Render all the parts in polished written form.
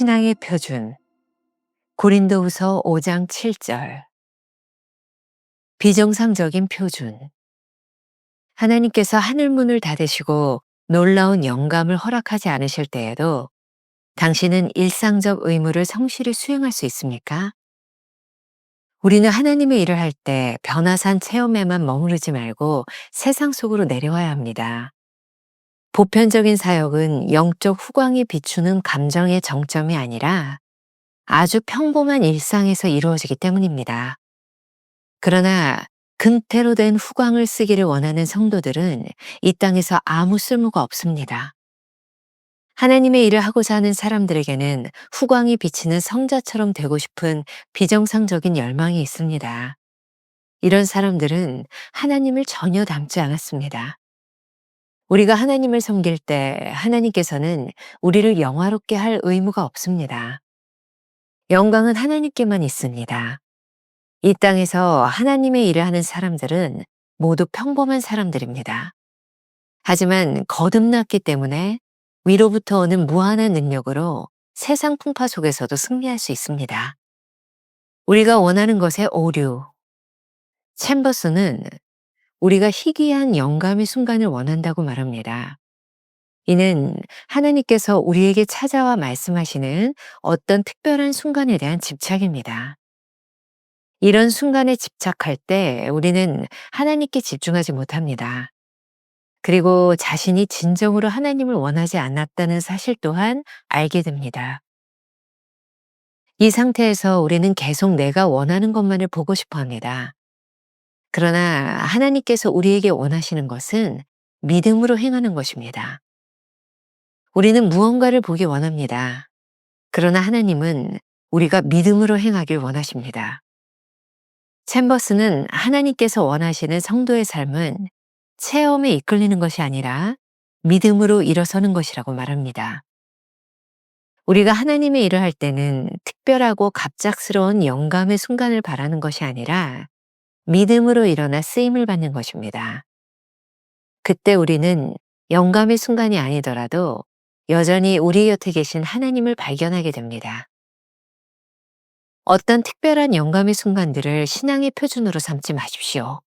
신앙의 표준 고린도후서 5장 7절. 비정상적인 표준. 하나님께서 하늘문을 닫으시고 놀라운 영감을 허락하지 않으실 때에도 당신은 일상적 의무를 성실히 수행할 수 있습니까? 우리는 하나님의 일을 할 때 변화산 체험에만 머무르지 말고 세상 속으로 내려와야 합니다. 보편적인 사역은 영적 후광이 비추는 감정의 정점이 아니라 아주 평범한 일상에서 이루어지기 때문입니다. 그러나 금태로 된 후광을 쓰기를 원하는 성도들은 이 땅에서 아무 쓸모가 없습니다. 하나님의 일을 하고자 하는 사람들에게는 후광이 비치는 성자처럼 되고 싶은 비정상적인 열망이 있습니다. 이런 사람들은 하나님을 전혀 닮지 않았습니다. 우리가 하나님을 섬길 때 하나님께서는 우리를 영화롭게 할 의무가 없습니다. 영광은 하나님께만 있습니다. 이 땅에서 하나님의 일을 하는 사람들은 모두 평범한 사람들입니다. 하지만 거듭났기 때문에 위로부터 오는 무한한 능력으로 세상 풍파 속에서도 승리할 수 있습니다. 우리가 원하는 것의 오류. 챔버스는 우리가 희귀한 영감의 순간을 원한다고 말합니다. 이는 하나님께서 우리에게 찾아와 말씀하시는 어떤 특별한 순간에 대한 집착입니다. 이런 순간에 집착할 때 우리는 하나님께 집중하지 못합니다. 그리고 자신이 진정으로 하나님을 원하지 않았다는 사실 또한 알게 됩니다. 이 상태에서 우리는 계속 내가 원하는 것만을 보고 싶어 합니다. 그러나 하나님께서 우리에게 원하시는 것은 믿음으로 행하는 것입니다. 우리는 무언가를 보기 원합니다. 그러나 하나님은 우리가 믿음으로 행하길 원하십니다. 챔버스는 하나님께서 원하시는 성도의 삶은 체험에 이끌리는 것이 아니라 믿음으로 일어서는 것이라고 말합니다. 우리가 하나님의 일을 할 때는 특별하고 갑작스러운 영감의 순간을 바라는 것이 아니라 믿음으로 일어나 쓰임을 받는 것입니다. 그때 우리는 영감의 순간이 아니더라도 여전히 우리 곁에 계신 하나님을 발견하게 됩니다. 어떤 특별한 영감의 순간들을 신앙의 표준으로 삼지 마십시오.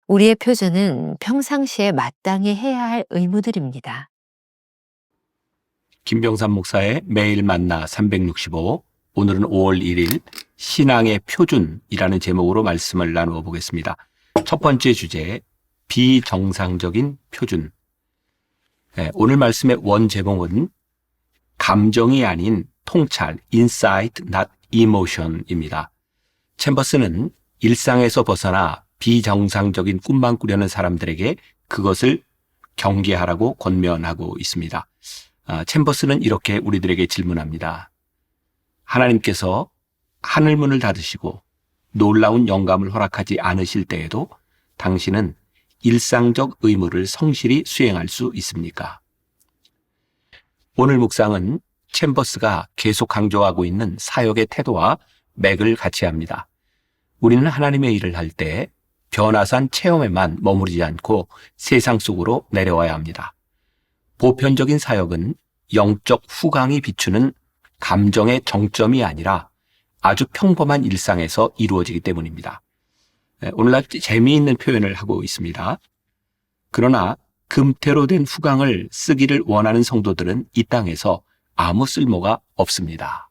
우리의 표준은 평상시에 마땅히 해야 할 의무들입니다. 김병삼 목사의 매일 만나 365, 오늘은 5월 1일 신앙의 표준이라는 제목으로 말씀을 나누어 보겠습니다. 첫 번째 주제, 비정상적인 표준. 오늘 말씀의 원 제목은 감정이 아닌 통찰, insight, not emotion입니다. 챔버스는 일상에서 벗어나 비정상적인 꿈만 꾸려는 사람들에게 그것을 경계하라고 권면하고 있습니다. 챔버스는 이렇게 우리들에게 질문합니다. 하나님께서 하늘문을 닫으시고 놀라운 영감을 허락하지 않으실 때에도 당신은 일상적 의무를 성실히 수행할 수 있습니까? 오늘 묵상은 챔버스가 계속 강조하고 있는 사역의 태도와 맥을 같이 합니다. 우리는 하나님의 일을 할 때 변화산 체험에만 머무르지 않고 세상 속으로 내려와야 합니다. 보편적인 사역은 영적 후광이 비추는 감정의 정점이 아니라 아주 평범한 일상에서 이루어지기 때문입니다. 오늘날 재미있는 표현을 하고 있습니다. 그러나 금태로 된 후광을 쓰기를 원하는 성도들은 이 땅에서 아무 쓸모가 없습니다.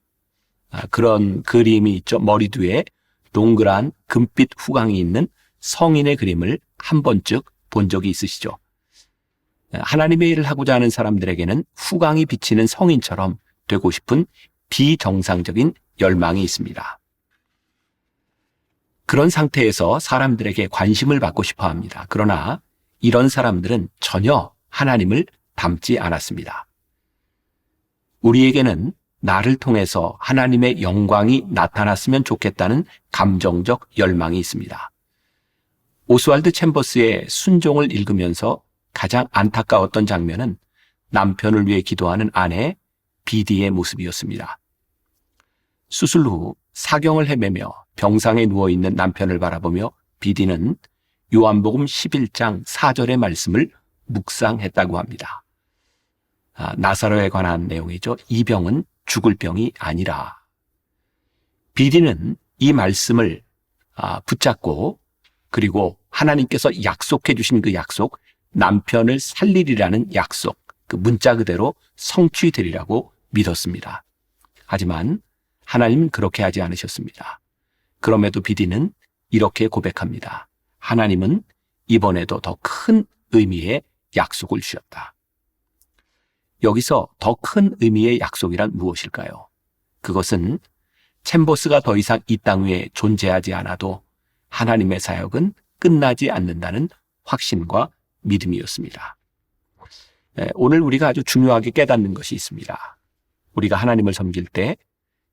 그런 그림이 있죠. 머리 뒤에 동그란 금빛 후광이 있는 성인의 그림을 한 번쯤 본 적이 있으시죠? 하나님의 일을 하고자 하는 사람들에게는 후광이 비치는 성인처럼 되고 싶은 비정상적인 열망이 있습니다. 그런 상태에서 사람들에게 관심을 받고 싶어 합니다. 그러나 이런 사람들은 전혀 하나님을 닮지 않았습니다. 우리에게는 나를 통해서 하나님의 영광이 나타났으면 좋겠다는 감정적 열망이 있습니다. 오스왈드 챔버스의 순종을 읽으면서 가장 안타까웠던 장면은 남편을 위해 기도하는 아내 비디의 모습이었습니다. 수술 후 사경을 헤매며 병상에 누워있는 남편을 바라보며 비디는 요한복음 11장 4절의 말씀을 묵상했다고 합니다. 나사로에 관한 내용이죠. 이 병은 죽을 병이 아니라. 비디는 이 말씀을 붙잡고 그리고 하나님께서 약속해 주신 그 약속, 남편을 살리리라는 약속, 그 문자 그대로 성취되리라고 믿었습니다. 하지만 하나님은 그렇게 하지 않으셨습니다. 그럼에도 비디는 이렇게 고백합니다. 하나님은 이번에도 더 큰 의미의 약속을 주셨다. 여기서 더 큰 의미의 약속이란 무엇일까요? 그것은 챔버스가 더 이상 이 땅 위에 존재하지 않아도 하나님의 사역은 끝나지 않는다는 확신과 믿음이었습니다. 오늘 우리가 아주 중요하게 깨닫는 것이 있습니다. 우리가 하나님을 섬길 때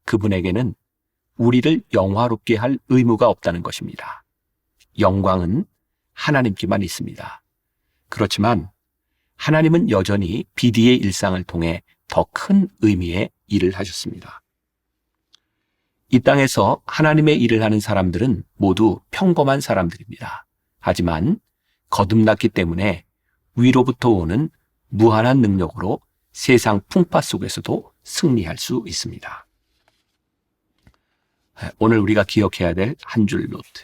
그분에게는 우리를 영화롭게 할 의무가 없다는 것입니다. 영광은 하나님께만 있습니다. 그렇지만 하나님은 여전히 비디의 일상을 통해 더 큰 의미의 일을 하셨습니다. 이 땅에서 하나님의 일을 하는 사람들은 모두 평범한 사람들입니다. 하지만 거듭났기 때문에 위로부터 오는 무한한 능력으로 세상 풍파 속에서도 승리할 수 있습니다. 오늘 우리가 기억해야 될 한 줄 노트.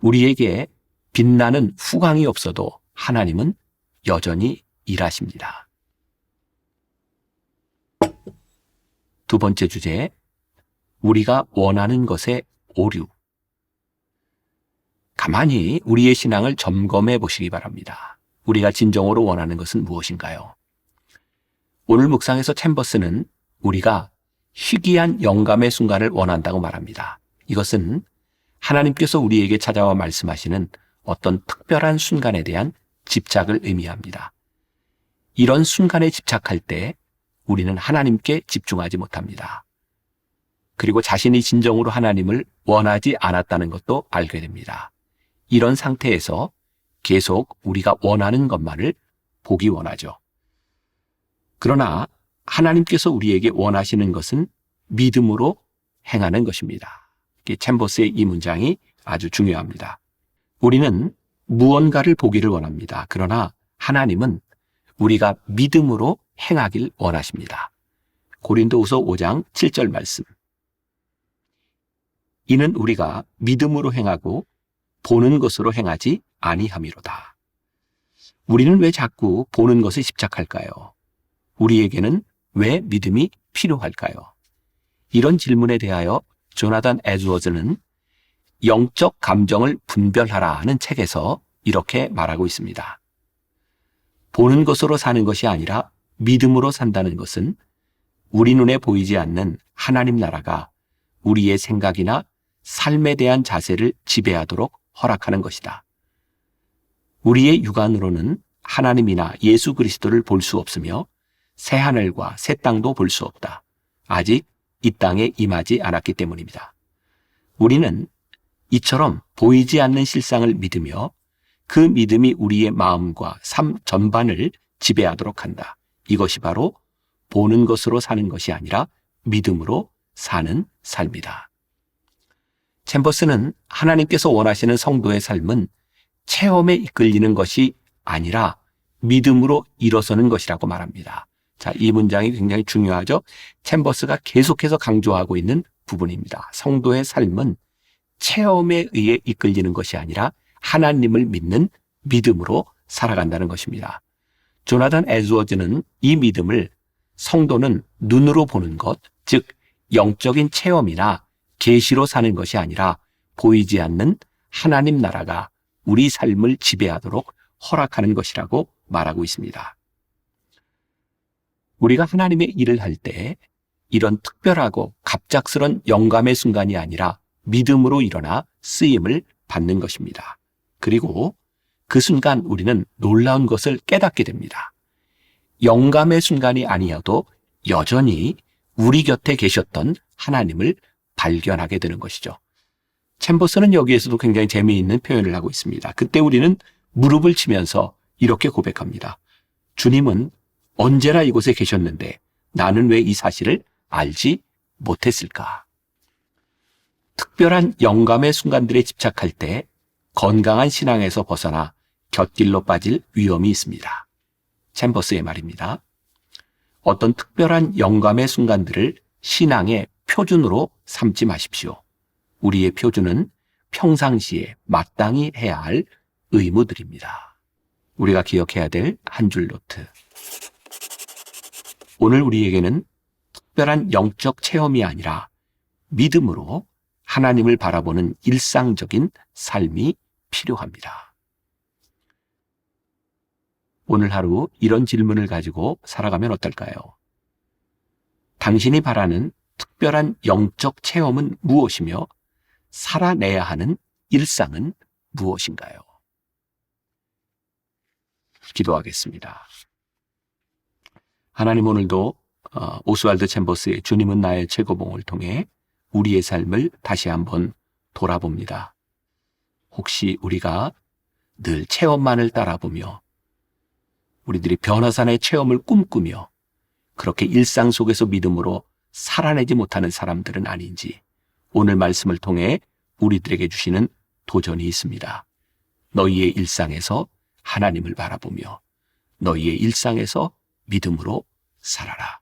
우리에게 빛나는 후광이 없어도 하나님은 여전히 일하십니다. 두 번째 주제, 우리가 원하는 것의 오류. 가만히 우리의 신앙을 점검해 보시기 바랍니다. 우리가 진정으로 원하는 것은 무엇인가요? 오늘 묵상에서 챔버스는 우리가 희귀한 영감의 순간을 원한다고 말합니다. 이것은 하나님께서 우리에게 찾아와 말씀하시는 어떤 특별한 순간에 대한 집착을 의미합니다. 이런 순간에 집착할 때 우리는 하나님께 집중하지 못합니다. 그리고 자신이 진정으로 하나님을 원하지 않았다는 것도 알게 됩니다. 이런 상태에서 계속 우리가 원하는 것만을 보기 원하죠. 그러나 하나님께서 우리에게 원하시는 것은 믿음으로 행하는 것입니다. 챔버스의 이 문장이 아주 중요합니다. 우리는 무언가를 보기를 원합니다. 그러나 하나님은 우리가 믿음으로 행하길 원하십니다. 고린도후서 5장 7절 말씀. 이는 우리가 믿음으로 행하고 보는 것으로 행하지 아니함이로다. 우리는 왜 자꾸 보는 것에 집착할까요? 우리에게는 왜 믿음이 필요할까요? 이런 질문에 대하여 조나단 에드워즈는 영적 감정을 분별하라 하는 책에서 이렇게 말하고 있습니다. 보는 것으로 사는 것이 아니라 믿음으로 산다는 것은 우리 눈에 보이지 않는 하나님 나라가 우리의 생각이나 삶에 대한 자세를 지배하도록 허락하는 것이다. 우리의 육안으로는 하나님이나 예수 그리스도를 볼 수 없으며 새 하늘과 새 땅도 볼 수 없다. 아직 이 땅에 임하지 않았기 때문입니다. 우리는 이처럼 보이지 않는 실상을 믿으며 그 믿음이 우리의 마음과 삶 전반을 지배하도록 한다. 이것이 바로 보는 것으로 사는 것이 아니라 믿음으로 사는 삶이다. 챔버스는 하나님께서 원하시는 성도의 삶은 체험에 이끌리는 것이 아니라 믿음으로 일어서는 것이라고 말합니다. 자, 이 문장이 굉장히 중요하죠. 챔버스가 계속해서 강조하고 있는 부분입니다. 성도의 삶은 체험에 의해 이끌리는 것이 아니라 하나님을 믿는 믿음으로 살아간다는 것입니다. 조나단 에드워즈는 이 믿음을 성도는 눈으로 보는 것, 즉 영적인 체험이나 계시로 사는 것이 아니라 보이지 않는 하나님 나라가 우리 삶을 지배하도록 허락하는 것이라고 말하고 있습니다. 우리가 하나님의 일을 할 때 이런 특별하고 갑작스런 영감의 순간이 아니라 믿음으로 일어나 쓰임을 받는 것입니다. 그리고 그 순간 우리는 놀라운 것을 깨닫게 됩니다. 영감의 순간이 아니어도 여전히 우리 곁에 계셨던 하나님을 발견하게 되는 것이죠. 챔버스는 여기에서도 굉장히 재미있는 표현을 하고 있습니다. 그때 우리는 무릎을 치면서 이렇게 고백합니다. 주님은 언제나 이곳에 계셨는데 나는 왜 이 사실을 알지 못했을까? 특별한 영감의 순간들에 집착할 때 건강한 신앙에서 벗어나 곁길로 빠질 위험이 있습니다. 챔버스의 말입니다. 어떤 특별한 영감의 순간들을 신앙의 표준으로 삼지 마십시오. 우리의 표준은 평상시에 마땅히 해야 할 의무들입니다. 우리가 기억해야 될 한 줄 노트. 오늘 우리에게는 특별한 영적 체험이 아니라 믿음으로 하나님을 바라보는 일상적인 삶이 필요합니다. 오늘 하루 이런 질문을 가지고 살아가면 어떨까요? 당신이 바라는 특별한 영적 체험은 무엇이며 살아내야 하는 일상은 무엇인가요? 기도하겠습니다. 하나님, 오늘도 오스왈드 챔버스의 주님은 나의 최고봉을 통해 우리의 삶을 다시 한번 돌아봅니다. 혹시 우리가 늘 체험만을 따라보며 우리들이 변화산의 체험을 꿈꾸며 그렇게 일상 속에서 믿음으로 살아내지 못하는 사람들은 아닌지 오늘 말씀을 통해 우리들에게 주시는 도전이 있습니다. 너희의 일상에서 하나님을 바라보며 너희의 일상에서 믿음으로 살아라.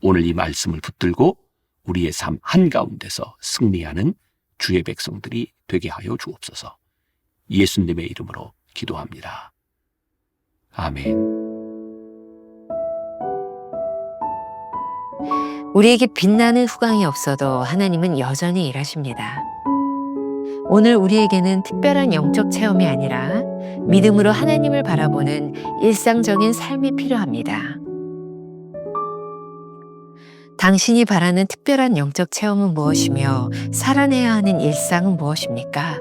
오늘 이 말씀을 붙들고 우리의 삶 한가운데서 승리하는 주의 백성들이 되게 하여 주옵소서. 예수님의 이름으로 기도합니다. 아멘. 우리에게 빛나는 후광이 없어도 하나님은 여전히 일하십니다. 오늘 우리에게는 특별한 영적 체험이 아니라 믿음으로 하나님을 바라보는 일상적인 삶이 필요합니다. 당신이 바라는 특별한 영적 체험은 무엇이며 살아내야 하는 일상은 무엇입니까?